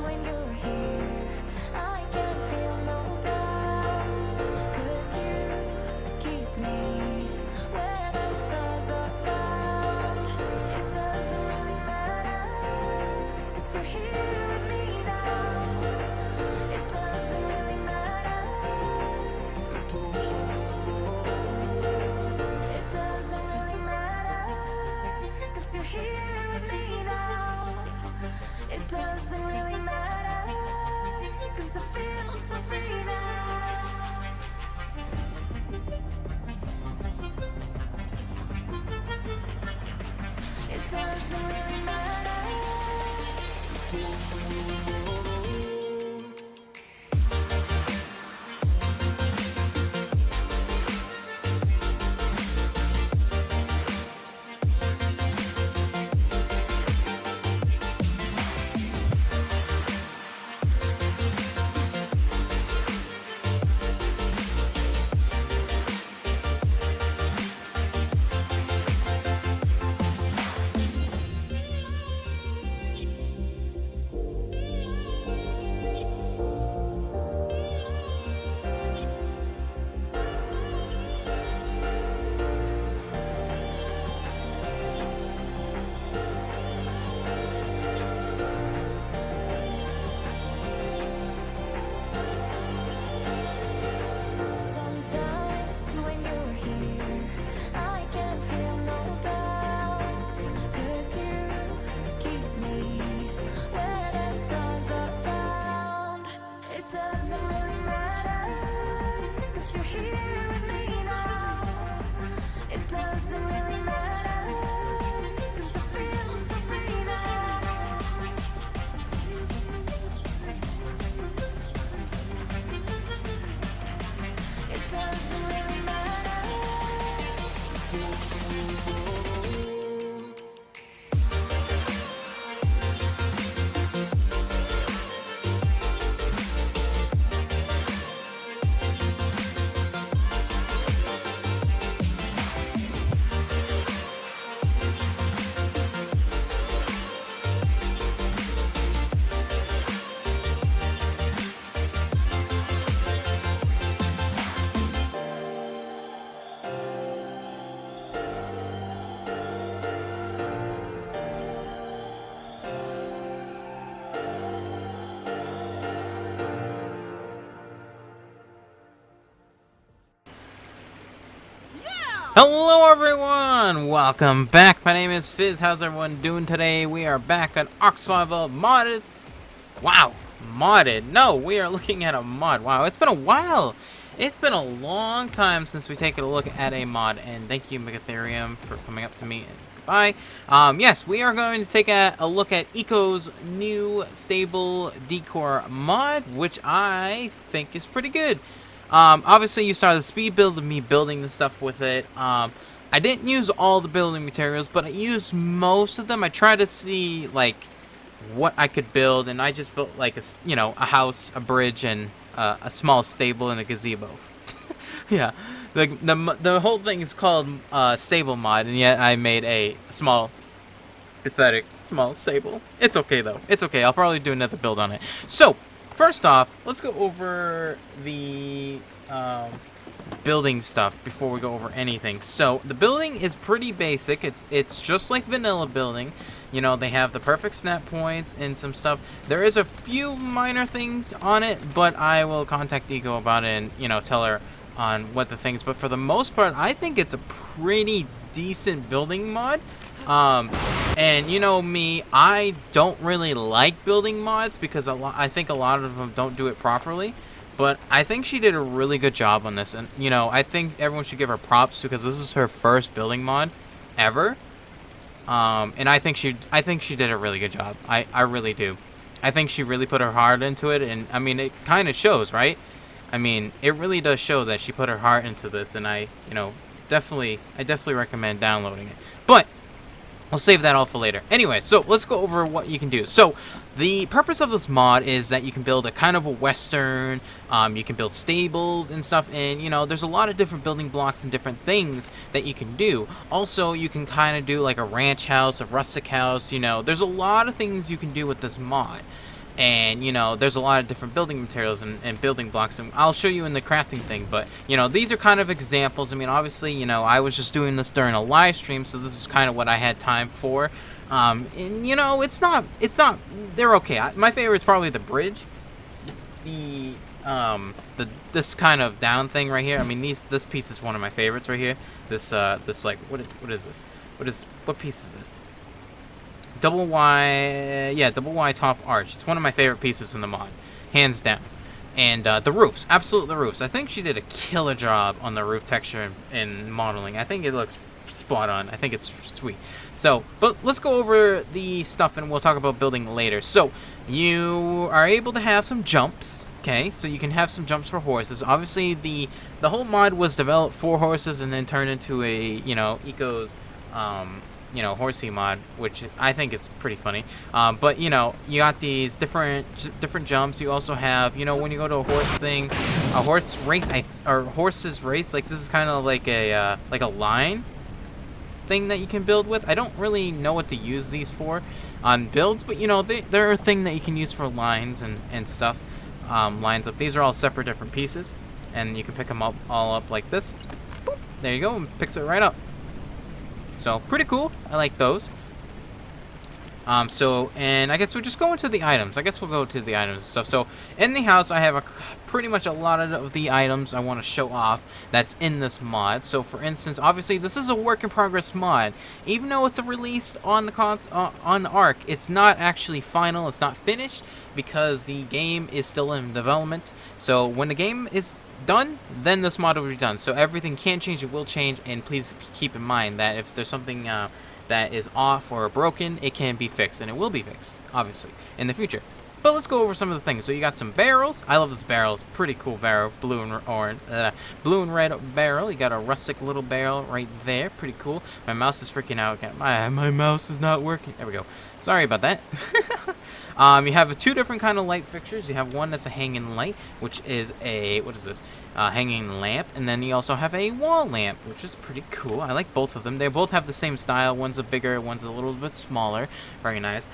when you're here, I can feel no doubts, 'cause you keep me where the stars are found. It doesn't really matter, 'cause you're here with me now. It doesn't really matter. It doesn't really matter, 'cause you're here with me now. It doesn't really matter, 'cause I feel so free now. It doesn't really matter. Sometimes when you're here, I can feel no doubts, 'cause you keep me where the stars are found. It doesn't really matter, 'cause you're here with me now. It doesn't really matter, 'cause I feel so free now. It doesn't really matter. Hello everyone! Welcome back. My name is Fizz. How's everyone doing today? We are back on ARK Survival Modded. Wow, modded. No, we are looking at a mod. Wow, it's been a while. It's been a long time since we've taken a look at a mod, and thank you Megatherium for coming up to me and goodbye. Yes, we are going to take a look at Eco's new stable decor mod, which I think is pretty good. Obviously you saw the speed build of me building the stuff with it. I didn't use all the building materials, but I used most of them. I tried to see, like, what I could build, and I just built, like, a house, a bridge, and a small stable and a gazebo. Yeah, the whole thing is called stable mod, and yet I made a small, pathetic, small stable. It's okay, though. It's okay. I'll probably do another build on it. So, first off, let's go over the building stuff before we go over anything. So the building is pretty basic. It's just like vanilla building. You know, they have the perfect snap points and some stuff. There is a few minor things on it, but I will contact Eco about it and, you know, tell her on what the things. But for the most part, I think it's a pretty decent building mod. And you know me, I don't really like building mods because I think a lot of them don't do it properly. But I think she did a really good job on this, and you know, I think everyone should give her props because this is her first building mod ever. And I think she did a really good job. I really do. I think she really put her heart into it, and I mean, it kind of shows, right? I mean, it really does show that she put her heart into this, and I definitely recommend downloading it. But I'll save that all for later. Anyway, so let's go over what you can do. So the purpose of this mod is that you can build a kind of a western, you can build stables and stuff, and you know, there's a lot of different building blocks and different things that you can do. Also, you can kind of do like a ranch house, a rustic house, you know, there's a lot of things you can do with this mod. And, you know, there's a lot of different building materials and building blocks, and I'll show you in the crafting thing. But, you know, these are kind of examples. I mean, obviously, you know, I was just doing this during a live stream, so this is kind of what I had time for. And, you know, it's not, they're okay. My favorite is probably the bridge. This kind of down thing right here. I mean, this piece is one of my favorites right here. This like, what is this? What piece is this? Double Y top arch. It's one of my favorite pieces in the mod, hands down. And the roofs, absolutely the roofs. I think she did a killer job on the roof texture and modeling. I think it looks spot on. I think it's sweet. So, but let's go over the stuff and we'll talk about building later. So, you are able to have some jumps. Okay, so you can have some jumps for horses. Obviously, the whole mod was developed for horses and then turned into a, you know, Eco's you know, horsey mod, which I think is pretty funny. But you know, you got these different jumps. You also have, you know, when you go to a horse thing, a horse race, or horses race. Like this is kind of like a line thing that you can build with. I don't really know what to use these for on builds, but you know, they're a thing that you can use for lines and stuff. Lines up. These are all separate different pieces, and you can pick them up all up like this. Boop, there you go, and picks it right up. So, pretty cool. I like those. And I guess we'll just go into the items. I guess we'll go to the items and stuff. So, in the house, I have pretty much a lot of the items I want to show off that's in this mod. So, for instance, obviously, this is a work-in-progress mod. Even though it's released on the on ARK, it's not actually final. It's not finished because the game is still in development. So, when the game is done, then this mod will be done. So, everything can change. It will change. And please keep in mind that if there's something that is off or broken, it can be fixed, and it will be fixed, obviously, in the future. But let's go over some of the things. So you got some barrels. I love this barrel. It's a pretty cool barrel. Blue and red barrel. You got a rustic little barrel right there. Pretty cool. My mouse is freaking out again. My mouse is not working. There we go. Sorry about that. You have two different kind of light fixtures. You have one that's a hanging light, which is a, what is this? Hanging lamp. And then you also have a wall lamp, which is pretty cool. I like both of them. They both have the same style. One's a bigger, one's a little bit smaller. Very nice.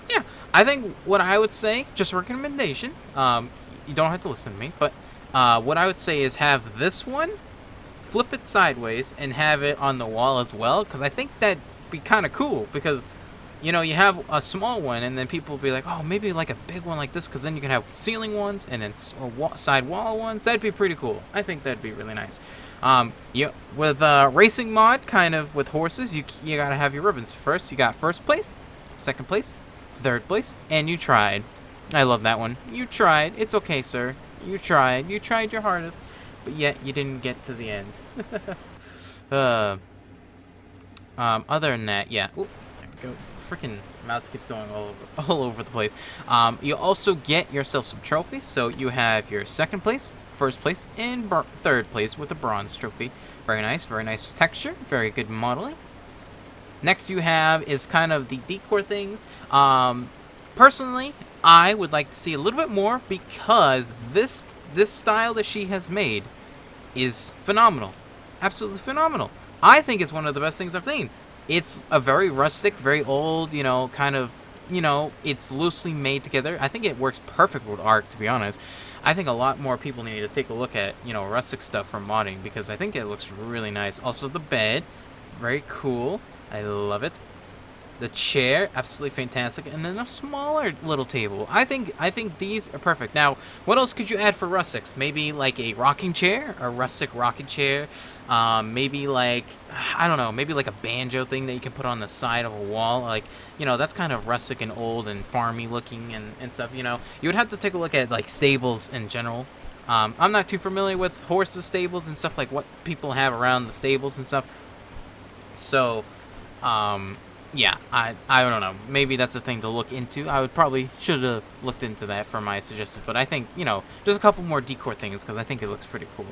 Yeah, I think what I would say, just a recommendation, you don't have to listen to me, but what I would say is have this one, flip it sideways, and have it on the wall as well, because I think that'd be kind of cool, because, you know, you have a small one, and then people will be like, oh, maybe like a big one like this, because then you can have ceiling ones, and then side wall ones. That'd be pretty cool. I think that'd be really nice. With racing mod, kind of with horses, you gotta have your ribbons. First, you got first place, second place, third place, and you tried. I love that one. You tried. It's okay, sir. You tried. You tried your hardest, but yet you didn't get to the end. Other than that, yeah. Ooh, there we go. Freaking mouse keeps going all over the place. You also get yourself some trophies. So you have your second place, first place, and third place with a bronze trophy. Very nice texture, very good modeling. Next you have is kind of the decor things. Personally, I would like to see a little bit more because this style that she has made is phenomenal. Absolutely phenomenal. I think it's one of the best things I've seen. It's a very rustic, very old, you know, kind of, you know, it's loosely made together. I think it works perfect with ARK, to be honest. I think a lot more people need to take a look at, you know, rustic stuff from modding because I think it looks really nice. Also the bed, very cool. I love it. The chair, absolutely fantastic, and then a smaller little table. I think these are perfect. Now, what else could you add for rustics? Maybe like a rocking chair, a rustic rocking chair. Maybe like, I don't know, maybe like a banjo thing that you can put on the side of a wall. Like, you know, that's kind of rustic and old and farmy looking and stuff. You know, you would have to take a look at like stables in general. I'm not too familiar with horses stables and stuff, like what people have around the stables and stuff. So, yeah, I don't know. Maybe that's a thing to look into. I should have looked into that for my suggestions. But I think, you know, there's a couple more decor things because I think it looks pretty cool.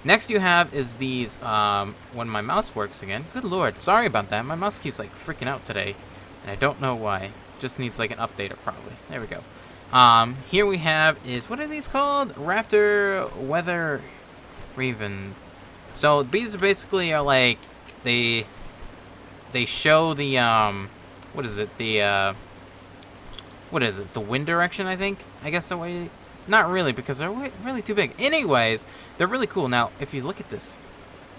Next you have is these, when my mouse works again. Good lord, sorry about that. My mouse keeps like freaking out today. And I don't know why. Just needs like an updater probably. There we go. Here we have is, what are these called? Raptor Weather Ravens. So these basically are like, they show the, what is it? The, what is it? The wind direction, I think. I guess the way. Not really, because they're really too big. Anyways, they're really cool. Now, if you look at this,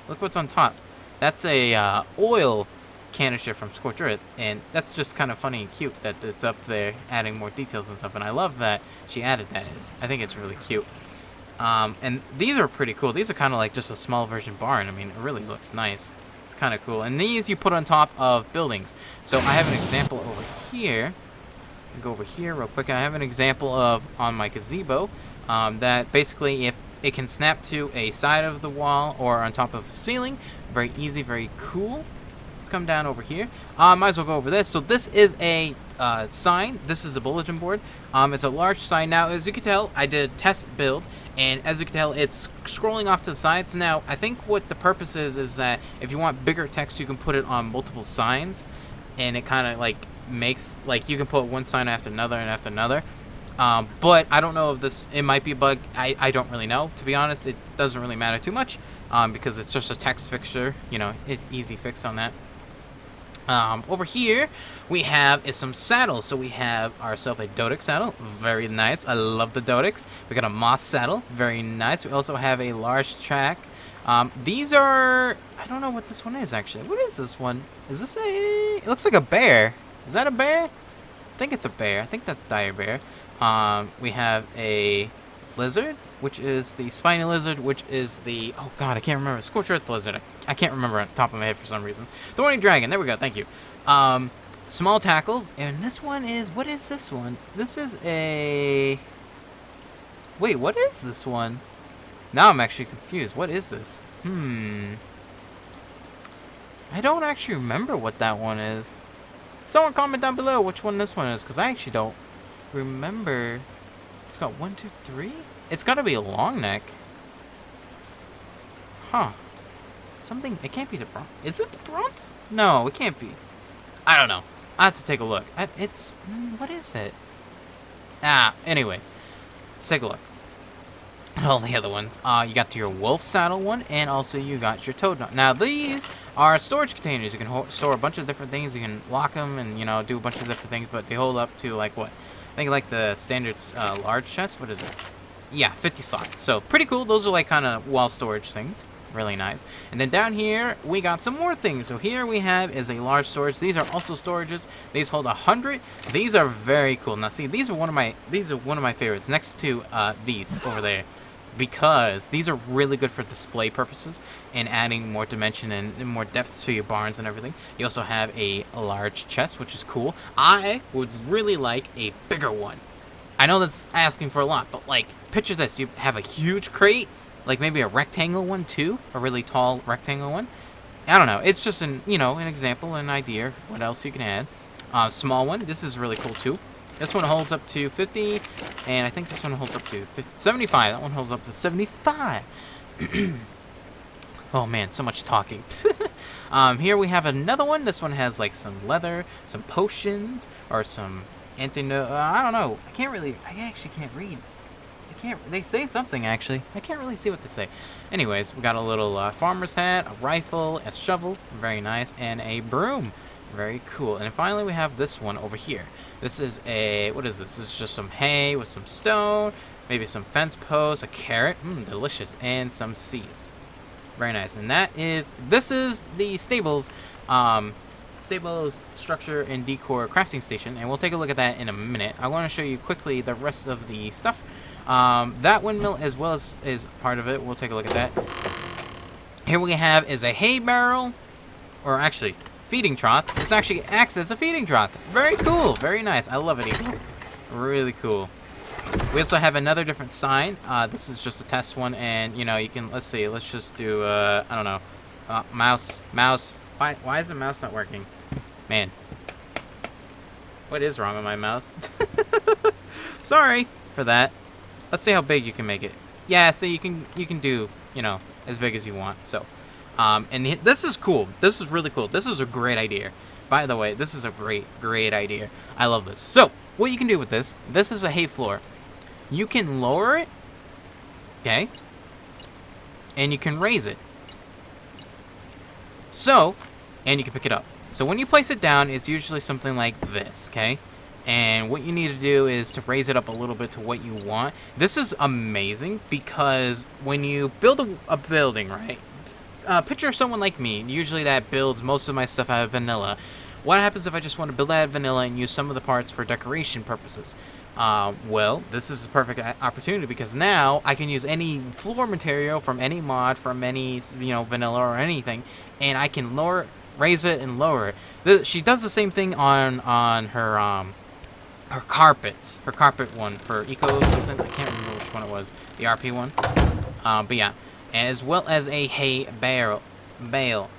look what's on top. That's a oil canister from Scorched Earth, and that's just kind of funny and cute that it's up there, adding more details and stuff. And I love that she added that. I think it's really cute. And these are pretty cool. These are kind of like just a small version barn. I mean, it really looks nice. It's kind of cool. And these you put on top of buildings. So I have an example over here. Go over here real quick. I have an example of on my gazebo that basically if it can snap to a side of the wall or on top of a ceiling. Very easy, very cool. Let's come down over here. Might as well go over this. So this is a sign. This is a bulletin board. It's a large sign. Now, as you can tell, I did a test build. And as you can tell, it's scrolling off to the sides. Now, I think what the purpose is that if you want bigger text, you can put it on multiple signs. And it kind of like makes, like, you can put one sign after another and after another. But I don't know if this, it might be a bug. I don't really know. To be honest, it doesn't really matter too much because it's just a text fixture. You know, it's easy fix on that. Over here, we have some saddles. So we have ourselves a Dodex saddle. Very nice. I love the Dodex. We got a moss saddle. Very nice. We also have a large track. These are, I don't know what this one is actually. What is this one? Is this a, it looks like a bear. Is that a bear? I think it's a bear. I think that's dire bear. We have a lizard, which is the spiny lizard, which is the, oh god, I can't remember. Scorched Earth lizard. I can't remember on top of my head for some reason. Thorny dragon. There we go. Thank you. Small tackles. And this one is, what is this one? This is a, wait, what is this one? Now I'm actually confused. What is this? I don't actually remember what that one is. Someone comment down below which one this one is, because I actually don't remember. It's got 1, 2, 3. It's got to be a long neck. Huh. Something. It can't be the Bronto. Is it the Bronto? No, it can't be. I don't know. I have to take a look. It's. What is it? Anyways. Let's take a look. And all the other ones. You got your wolf saddle one, and also you got your toad. Now these are storage containers. You can store a bunch of different things. You can lock them and, you know, do a bunch of different things, but they hold up to like what? I think like the standard large chest. What is it? Yeah, 50 slots. So pretty cool. Those are like kind of wall storage things. Really nice. And then down here we got some more things. So here we have is a large storage. These are also storages. These hold 100. These are very cool. Now see, these are one of my favorites next to these over there, because these are really good for display purposes and adding more dimension and more depth to your barns and everything. You also have a large chest, which is cool. I would really like a bigger one. I know that's asking for a lot, but like, picture this. You have a huge crate, like maybe a rectangle one too, a really tall rectangle one. I don't know. It's just an example, an idea of what else you can add. Small one. This is really cool too. This one holds up to 50, and I think this one holds up to 75. That one holds up to 75. Oh man, so much talking. Here we have another one. This one has like some leather, some potions, or some I don't know. I actually can't read. They say something actually. I can't really see what they say. Anyways, we got a little farmer's hat, a rifle, a shovel, very nice, and a broom. Very cool. And then finally we have this one over here. This is what is this? This is just some hay with some stone, maybe some fence posts, a carrot, delicious, and some seeds. Very nice. And this is the stables structure and decor crafting station, and we'll take a look at that in a minute. I want to show you quickly the rest of the stuff. That windmill as well is part of it. We'll take a look at that. Here we have is a hay barrel, or actually feeding trough. This actually acts as a feeding trough. Very cool. Very nice. I love it even. Really cool. We also have another different sign. This is just a test one, and you know, you can, let's see, let's just do I don't know, mouse. Why is the mouse not working? Man, what is wrong with my mouse? Sorry for that. Let's see how big you can make it. Yeah, so you can do, you know, as big as you want. So and this is cool. This is really cool. This is a great idea. By the way, this is a great idea. I love this. So what you can do with this is a hay floor. You can lower it, okay, and you can raise it. So, and you can pick it up. So when you place it down, it's usually something like this, okay? And what you need to do is to raise it up a little bit to what you want. This is amazing because when you build a building, right? Picture someone like me, usually that builds most of my stuff out of vanilla. What happens if I just want to build out of vanilla and use some of the parts for decoration purposes? Well, this is a perfect opportunity because now I can use any floor material from any mod, from any, vanilla or anything, and I can raise it and lower it. She does the same thing on her carpets. Her carpet one for eco something. I can't remember which one it was. The RP one. But yeah. As well as a hay bale,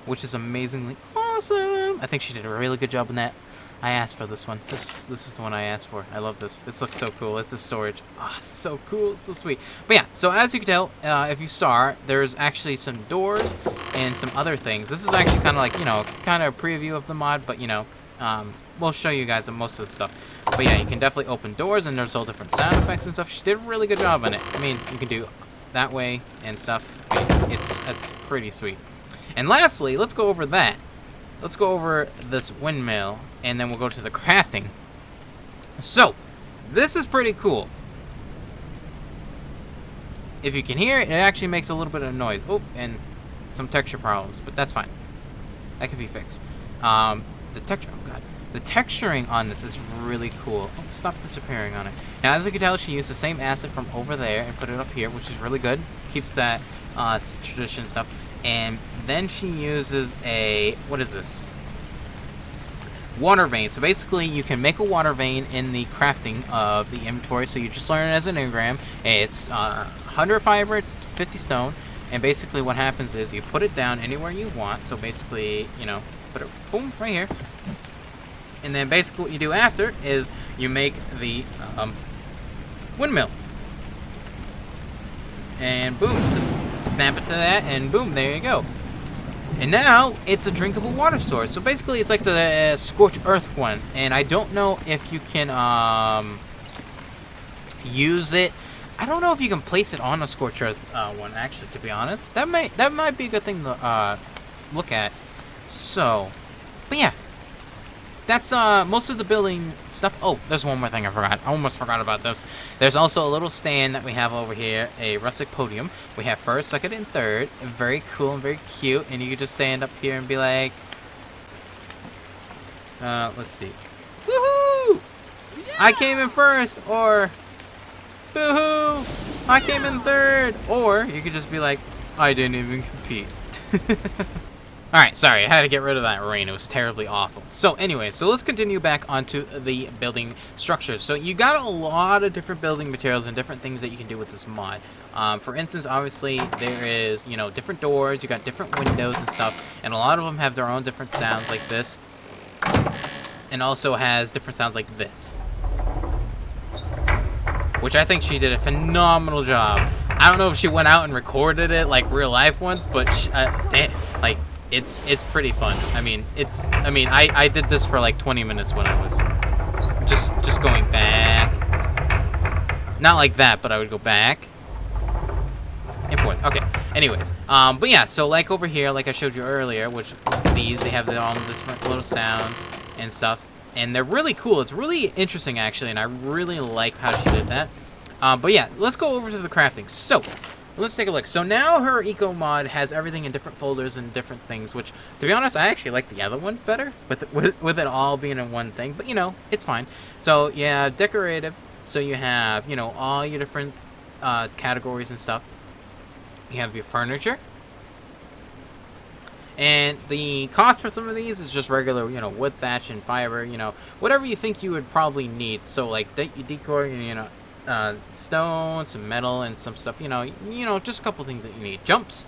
which is amazingly awesome. I think she did a really good job in that. I asked for this one. This is the one I asked for. I love this. This looks so cool. It's the storage. Ah, so cool. So sweet. But yeah, so as you can tell, if you saw, there's actually some doors and some other things. This is actually kind of like, kind of a preview of the mod, but, we'll show you guys most of the stuff. But yeah, you can definitely open doors, and there's all different sound effects and stuff. She did a really good job on it. I mean, you can do that way and stuff. I mean, it's pretty sweet. And lastly, let's go over that. Let's go over this windmill, and then we'll go to the crafting. So, this is pretty cool. If you can hear it, it actually makes a little bit of noise. Oh, and some texture problems, but that's fine. That can be fixed. The texturing on this is really cool. Oh, stop disappearing on it. Now, as you can tell, she used the same asset from over there and put it up here, which is really good. Keeps that tradition stuff. And then she uses what is this? Water vein. So basically, you can make a water vein in the crafting of the inventory. So you just learn it as an engram. It's 100 fiber, 50 stone. And basically what happens is you put it down anywhere you want. So basically, put it, boom, right here. And then basically what you do after is you make the windmill. And boom, just snap it to that, and boom, there you go. And now it's a drinkable water source. So basically it's like the scorched earth one. And I don't know if you can use it. I don't know if you can place it on a scorched earth one, actually, to be honest. That might be a good thing to look at. So, but yeah. That's most of the building stuff. Oh, there's one more thing I forgot. I almost forgot about this. There's also a little stand that we have over here, a rustic podium. We have first, second, and third. Very cool and very cute. And you can just stand up here and be like, let's see. Woohoo! Yeah! I came in first, or boo-hoo! I came in third. Or you could just be like, I didn't even compete. Alright, sorry, I had to get rid of that rain. It was terribly awful. So anyway, so let's continue back onto the building structures. So you got a lot of different building materials and different things that you can do with this mod. For instance, obviously, there is, different doors, you got different windows and stuff, and a lot of them have their own different sounds like this, and also has different sounds like this. Which I think she did a phenomenal job. I don't know if she went out and recorded it like real life once, but it's pretty fun. I did this for like 20 minutes when I was just going back. Not like that, but I would go back and forth. Okay. Anyways, but yeah, so like over here, like I showed you earlier, which they have their own different little sounds and stuff, and they're really cool. It's really interesting actually, and I really like how she did that. But yeah, let's go over to the crafting. So, let's take a look. So now her eco mod has everything in different folders and different things, which, to be honest, I actually like the other one better, with it all being in one thing. But, it's fine. So, yeah, decorative. So you have, all your different categories and stuff. You have your furniture. And the cost for some of these is just regular, wood, thatch, and fiber, whatever you think you would probably need. So, like, decor, stone, some metal, and some stuff, just a couple things that you need. Jumps,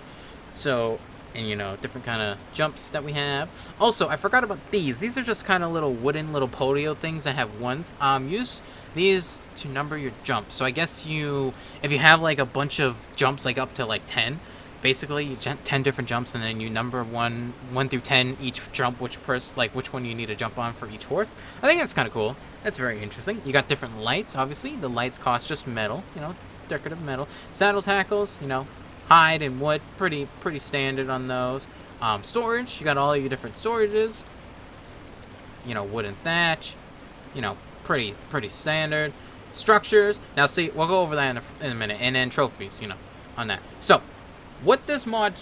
so, and different kind of jumps that we have. Also, I forgot about these. These are just kind of little wooden little podio things that have ones. Use these to number your jumps. So I guess if you have like a bunch of jumps, like up to like 10, basically you 10 different jumps, and then you number 1 through 10 each jump, which one you need to jump on for each horse. I think that's kind of cool. That's very interesting. You got different lights. Obviously the lights cost just metal, decorative metal. Saddle tackles, hide and wood, pretty standard on those. Storage, you got all your different storages, wood and thatch, pretty standard. Structures. Now, see, we'll go over that in a minute, and then trophies, you know, on that. So, what this mod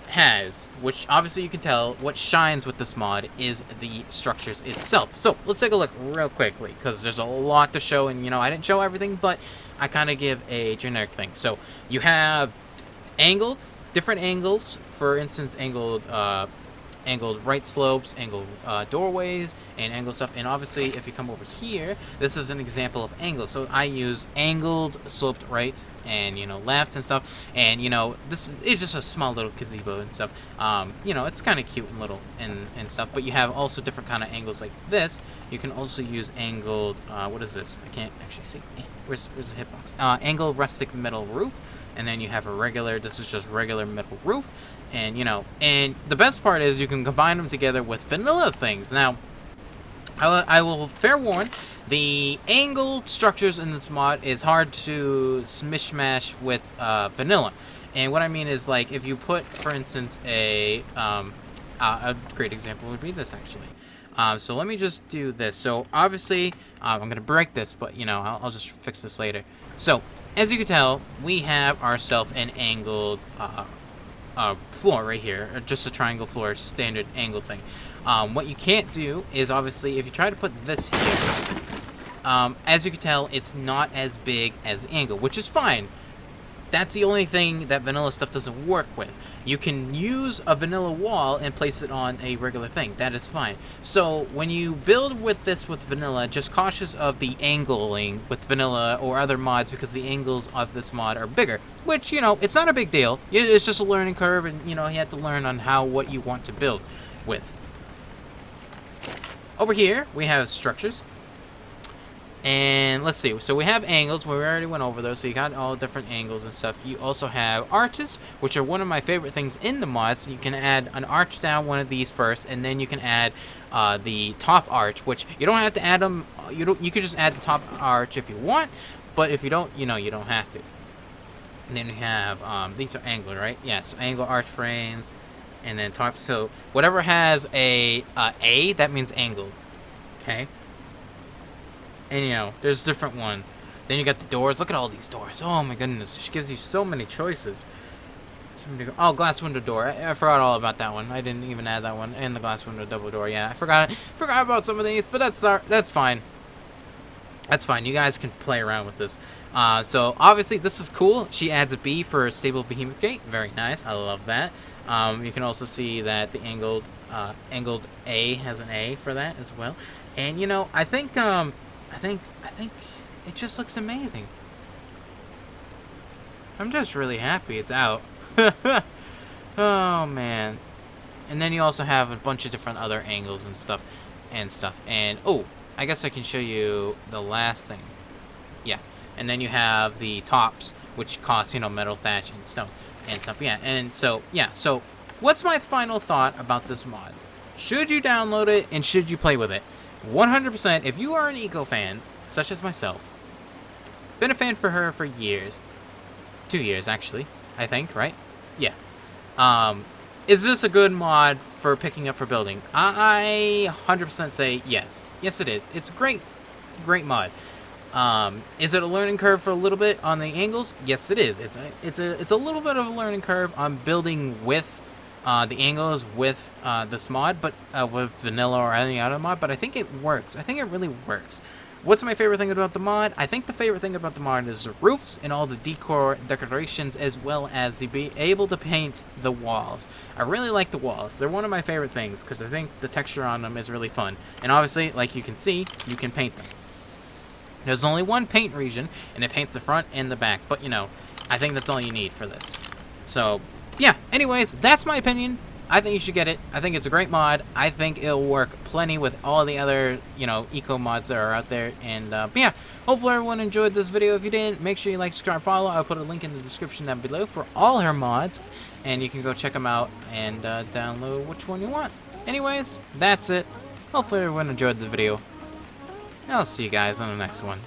has, which obviously you can tell, what shines with this mod is the structures itself. So, let's take a look real quickly, because there's a lot to show, and, you know, I didn't show everything, but I kind of give a generic thing. So, you have different angles, for instance, angled right slopes, angled doorways, and angled stuff. And obviously, if you come over here, this is an example of angles. So I use angled, sloped right, and, you know, left and stuff. And, you know, this is just a small little gazebo and stuff. You know, it's kind of cute and little and stuff. But you have also different kind of angles like this. You can also use angled, what is this? I can't actually see. Where's the hitbox? Angled rustic metal roof. And then you have a regular, this is just regular metal roof. And, you know, and the best part is you can combine them together with vanilla things. Now, I will fair warn, the angled structures in this mod is hard to mishmash with vanilla. And what I mean is, like, if you put, for instance, a great example would be this, actually. So let me just do this. So, obviously, I'm going to break this, but, you know, I'll just fix this later. So, as you can tell, we have ourselves an angled floor right here, just a triangle floor, standard angle thing. What you can't do is, obviously, if you try to put this here, as you can tell, it's not as big as angle, which is fine. That's the only thing that vanilla stuff doesn't work with. You can use a vanilla wall and place it on a regular thing. That is fine. So when you build with this with vanilla, just cautious of the angling with vanilla or other mods, because the angles of this mod are bigger. Which, you know, it's not a big deal. It's just a learning curve, and, you know, you have to learn on what you want to build with. Over here, we have structures. And let's see, so we have angles, we already went over those, so you got all different angles and stuff. You also have arches, which are one of my favorite things in the mods. So you can add an arch down one of these first, and then you can add the top arch, which you don't have to add them. You could just add the top arch if you want, but if you don't, you know, you don't have to. And then you have these are angled, right? Yeah, so angle arch frames, and then top. So whatever has a that means angled. Okay. And, you know, there's different ones. Then you got the doors. Look at all these doors. Oh, my goodness. She gives you so many choices. Oh, glass window door. I forgot all about that one. I didn't even add that one. And the glass window double door. Yeah, I forgot about some of these, but that's fine. That's fine. You guys can play around with this. So, obviously, this is cool. She adds a B for a stable behemoth gate. Very nice. I love that. You can also see that the angled A has an A for that as well. And, you know, I think it just looks amazing. I'm just really happy it's out. Oh, man. And then you also have a bunch of different other angles and stuff. And, oh, I guess I can show you the last thing. Yeah. And then you have the tops, which cost, you know, metal, thatch, and stone and stuff. Yeah. And so, yeah. So, what's my final thought about this mod? Should you download it, and should you play with it? 100%, if you are an eco fan, such as myself, been a fan for her for years. 2 years, actually, I think, right? Yeah. Is this a good mod for picking up for building? I 100% say yes. Yes, it is. It's a great mod. Is it a learning curve for a little bit on the angles? Yes, it is. It's a little bit of a learning curve on building with the angles with this mod, but with vanilla or any other mod, but I think it works. I think it really works. What's my favorite thing about the mod? I think the favorite thing about the mod is the roofs and all the decor decorations, as well as the be able to paint the walls. I really like the walls. They're one of my favorite things because I think the texture on them is really fun. And obviously, like you can see, you can paint them. There's only one paint region, and it paints the front and the back, but, you know, I think that's all you need for this. So, yeah, anyways, that's my opinion. I think you should get it. I think it's a great mod. I think it'll work plenty with all the other, you know, eco mods that are out there. And, but yeah, hopefully everyone enjoyed this video. If you didn't, make sure you like, subscribe, follow. I'll put a link in the description down below for all her mods. And you can go check them out and download which one you want. Anyways, that's it. Hopefully everyone enjoyed the video. I'll see you guys on the next one.